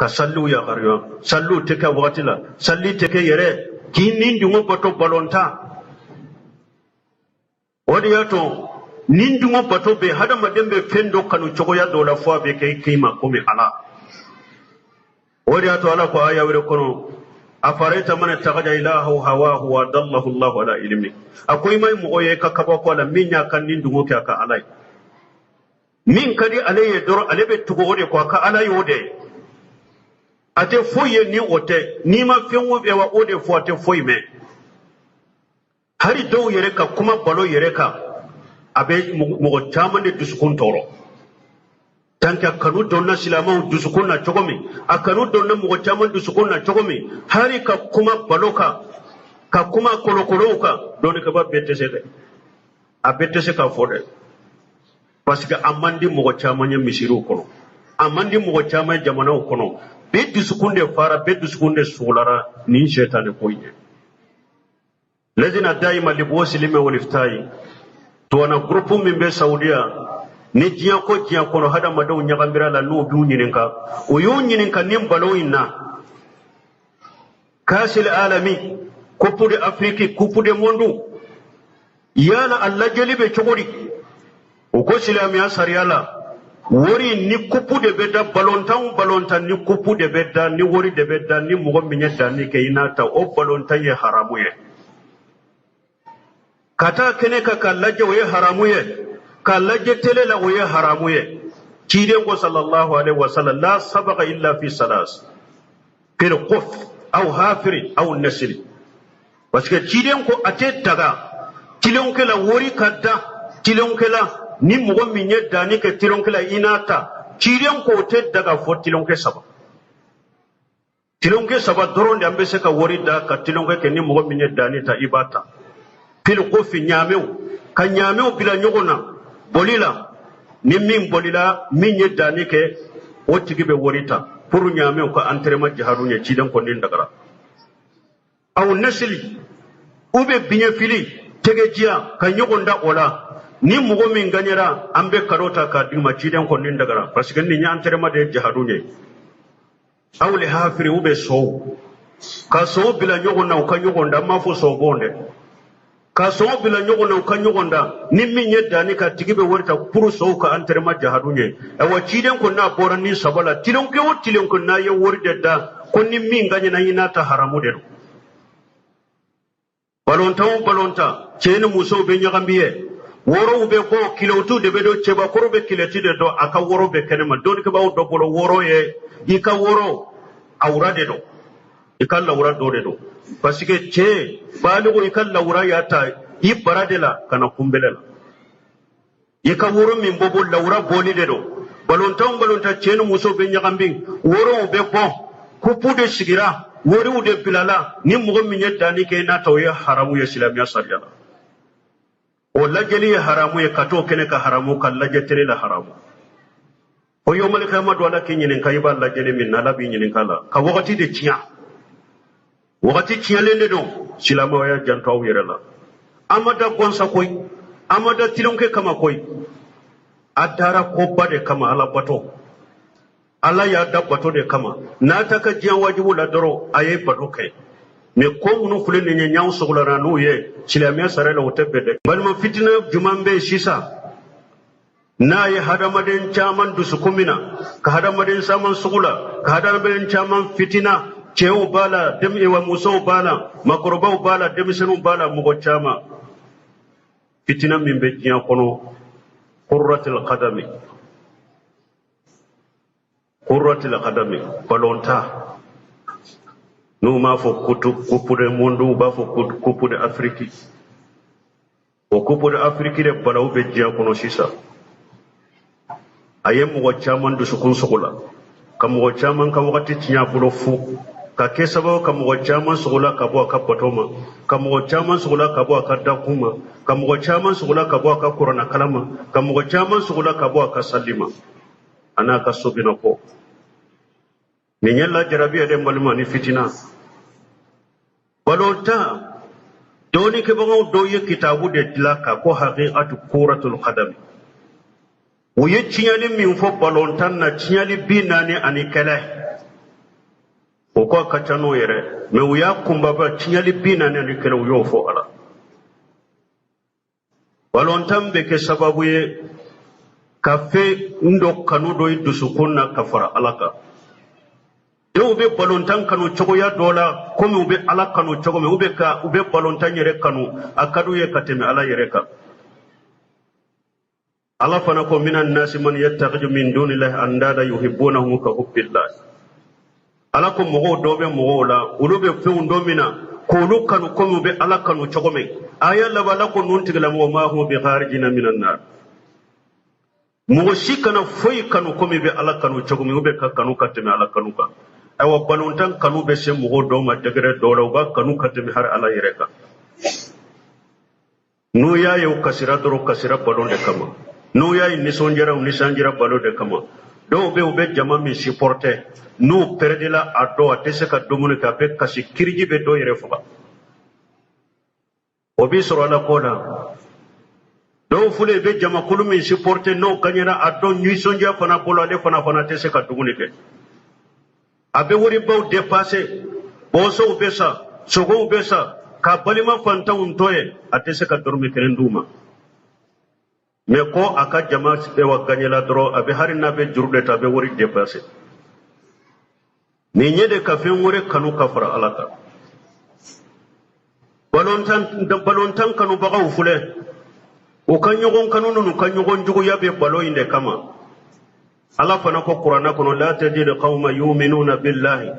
كسلو يا غريو سلو تك وقتلا سلي تك يره كينين دمو بتو بالونتا ودياتو نيندمو بتو به هذا مدام بفندو كانوا تقويا دولا فوا بكي كيما كومي على ودياتو على قايا وركونو أفريت من اتخذ إلهه هواه وضله الله على علمه أكوي ما يمغوي ككبا قال مين يكن نيندمو كاكا علي مين كدي عليه دور عليه بتقولي كاكا علي ودي ate foye ni ote ni ma fenwo be wa ode fo ate foye me hari do yere ka kuma balo yere ka abe mo chama ne duskun toro tanka kanu donna silama duskun na chogomi akanu donna mo chama duskun na chogomi hari ka kuma balo ka kuma kolokolo ka doni ka ba bete sebe abete se ka fode parce que amandi mo chama nya misiru kono amandi mo chama jamana kono beddu sukunde fara beddu sukunde sulara ni shetane koyne lazina daima libosilime woliftai to wana groupe mimbe saudia ni jiya ko jiya kono hada madaw nyagambira la no du nyininka o yo nyininka nim baloyina kasil alami coupe de afrique coupe de monde yala alla jelibe chogori o ko silamiya sariyala wori ni kupu de beda balontan ni kupu de beda ni wori de beda ni mugo minyeta ni ke inata o balontan ye haramu ye kata kene ka kallaje we haramu ye kallaje telela we haramu ye kide ko sallallahu alaihi wasallam la sabaqa illa fi salas fil quf aw hafiri aw nasri parce que kide ko ate daga kilon kala wori kadda kilon kala ni mugo minye dani ke tilon kala inata kiriyan ko te daga fo tilon ke saba doron de ambe se ka wori da ka tilon ke ni mugo minye dani ta ibata fil qofi nyameu ka nyameu bila nyogona bolila ni min bolila minye dani ke o tigibe worita pour nyameu ko entraînement jaharunya cidan ko nin dagara aw nasli ube binye fili tege jiya ka nyogonda ola ni mugo min ganyera ambe karota ka dima ciden ko nin dagara parce que ni nyantere ma de jahadu ne awle hafiri ube so ka so bila nyogo na ka nyogo nda mafo so bonde ka so bila nyogo na ka nyogo nda ni min yedda ni ka tigibe warta puru so ka antere ma jahadu ne e wa ciden ko na boran ni sabala tilon ke wo tilon ko na ye worde da ko ni min ganyena ina ta haramu de balonta cene muso be nyagambiye woro be ko kilotu de be do cheba koro be kileti de do aka woro be kenema don ke bawo do bolo woro ye ika woro awra de do ika lawra do de do parce que che balugo ika lawra ya ta ibara de la kana kumbelela ika woro min bobo lawra boli de do balonta chenu muso be nyagambing woro be ko kupu de sigira woro de bilala ni mugo minyeta ni ke na tawya haramu ya islamiya sariyala o lajeli haramu ye kato kene ka haramu kan lajetere la haramu o yo mal kama do la kinyin kan yiba lajeli min na labi nyin kala ka wakati de ciya wakati ciya lende do silama ya jantaw yere la amada gonsa koy amada tilonke kama koy adara ko bade kama ala bato ala ya da bato de kama na taka jiya wajibu la doro ayi bato kai ne ko munu fulen ne nyaaw sogla ranu ye silamiya sare la wotebede balma fitina jumambe sisa na ye hadamaden chaman du sukumina ka hadamaden saman sugula ka hadamaden chaman fitina cewu bala dem e wa muso bala makoroba bala dem senu bala mugo chama fitina min be jiya kono qurratul qadami balonta no ma fo coupe de monde ba fo coupe de Afrique o coupe de Afrique de balaw be jiya kono sisa ayem wo chaman du sukun sugula kam wo chaman ka wakati tinya bulo fu ka kesabo kam wo chaman sugula ka bo ka potoma kam wo chaman sugula ka bo ka dakuma kam wo chaman sugula ka bo ka qur'ana kalama kam wo chaman sugula ka bo ka salima ana ka sobina ko ni nyalla jarabiya de maluma ni fitina balonta doni ke bango do ye kitabu de dilaka ko haqiqatu quratul qadam wo ye cinyali min fo balontan na cinyali binani ani kala o ko katano yere me uya kumbaba tinyali bina ne kele uyo fo ala balontan be ke sababu ye kafe ndo kanu do idusukuna kafara alaka do be balontan kanu chogoya dola komi ube ala kanu chogome ube balontan yere kanu akadu ye kateme ala yere ka ala fana ko minan nasi man yattakhidhu min dunillahi andada yuhibbunahum ka hubbillah ala ko mogo dobe mogo la ulube feun domina ko lu kanu komi ube ala kanu chogome aya labala ko nun tigla mo ma hu bi kharijina minan nar mogo shikana foi kanu komi be ala kanu chogome ube ka kanu kateme ala kanu ka aywa balontan kanu be se mogo do ma degre dola ba kanu kateme har ala yere ka no ya yo kasira doro kasira balon de kama no ya nisonjera balo de kama do be ube jama mi supporter no perdela ado atese ka domune ka be kasi kirji be do yere fuba obi soro ala kola do fule be jama kulumi supporter no kanyera ado nisonja fana bolo ale fana tese ka domune ke abe wori baw dépasser boso ubesa sogo ubesa ka balima fanta untoye atese ka dormi kerenduma me ko aka jama be wa ganyela dro abe harina be jurde ta be wori dépasser ni nyede ka fen wori kanu kafara alaka balontan kanu baga ufule o kan yogon kanu nu kan yogon jugo yabe balo inde kama ala fana ko qur'ana kono la tajidu qauma yu'minuna billahi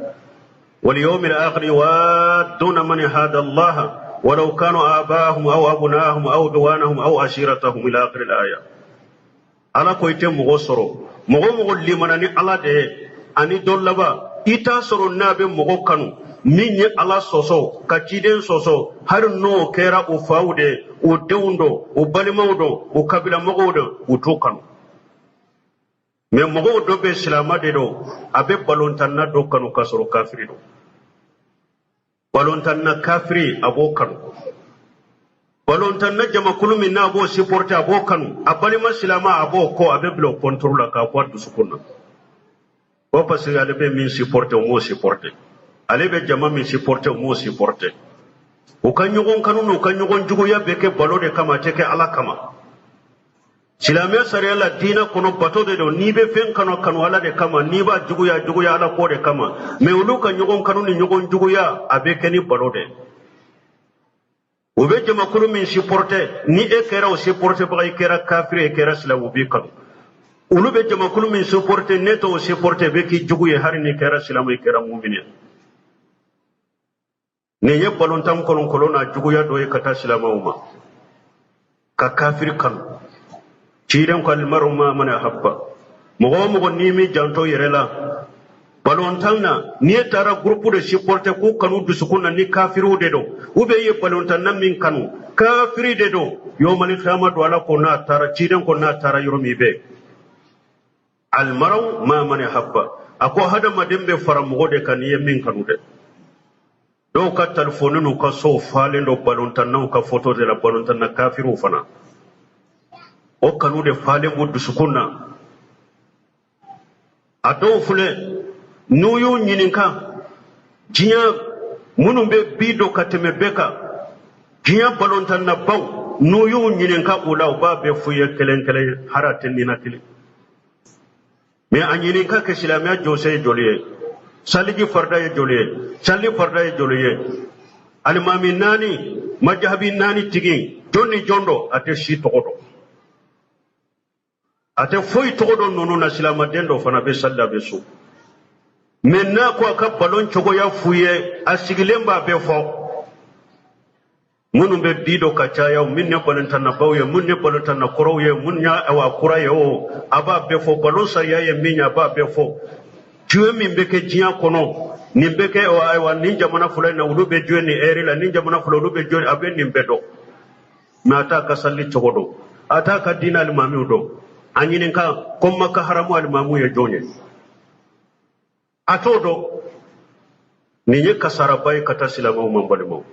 wal yawmil akhir yuwadduna man hada Allah ولو كانوا آباهم أو أبناهم أو دوانهم أو أشيرتهم إلى آخر الآية ala ko ite mogo soro mogo limanani ala de ani dollaba ita soro nabe mogo kanu minye ala soso ka ciden soso har no kera o fawde o dewundo o balimawdo o kabila mogo do o to kanu me mogo do be islama de do abe balontanna do kanu kasoro kafiri do balontanna kafiri abo kanu balontanna jama kulumi na abo supporter abo kanu abalima islama abo ko abe blo control ka ko du sukunna o parce ale be min supporter mo supporter ale be jama min supporter mo supporter o kanyogon kanu no kanyogon jugo ya be ke balode kama teke ala kama silamiya sariyala dina kono bato de do ni be fen kanu ala de kama ni ba jugo ya ala ko de kama me ulu kanyogon kanu ni nyogon jugo ya abe ke ni balode o be jama kulu min supporter ni e kera o supporter ba e kera kafiri e kera islamu bi kanu ulu be jama kulu min supporter neto o supporter be ki jugo ya har ni kera islamu e kera mu'minin ne ye balontam kono kolona jugo ya do e kata islamu ma ka kafiri kanu ciiden ko almaru ma man habba mogo ni mi janto yerela balontanna ni tara groupe de supporter ko kanu dusukuna ni kafiru de do ube ye balontanna min kanu kafiri de do yo mali khamatu ala ko na tara ciiden ko na tara yoromi be almaru ma man habba ako hada madembe fara mogo de kan ye min kanu de do ka telephone no ka so falendo balontanna ka photo de la balontanna kafiru fana o kanu de fale buddu sukunna ado fule nuyu nyininka jinya munum be bido kateme beka jinya balontan na baw nuyu nyininka ula ba be fuye kelen haraten ni nakili me anyininka ke silamiya jose joliye saliji farda ye joliye sali farda ye joliye alimami nani majhabi nani tigi jonni jondo ate shi togodo ate foyi togodo nono na silama dendo fana be salla be so menna ko aka balon chogo ya fuye asigilemba be fo munu be bido kachaya minne balontan na bawye munne balontan na koroye munya awa kuraye o aba be fo balon sariya ye minya ba be fo juwe min be ke jiya kono nimbe ke o aywa ninja mana fulay na ulube juwe ni eri la ninja mana fulay ulube juwe abe nimbe do mata ka salli chogodo ata ka dina al-mami do anyinin ka komma ka haramu al-mamu ya jonye atodo ni nye kasara bay kata silama umam balimo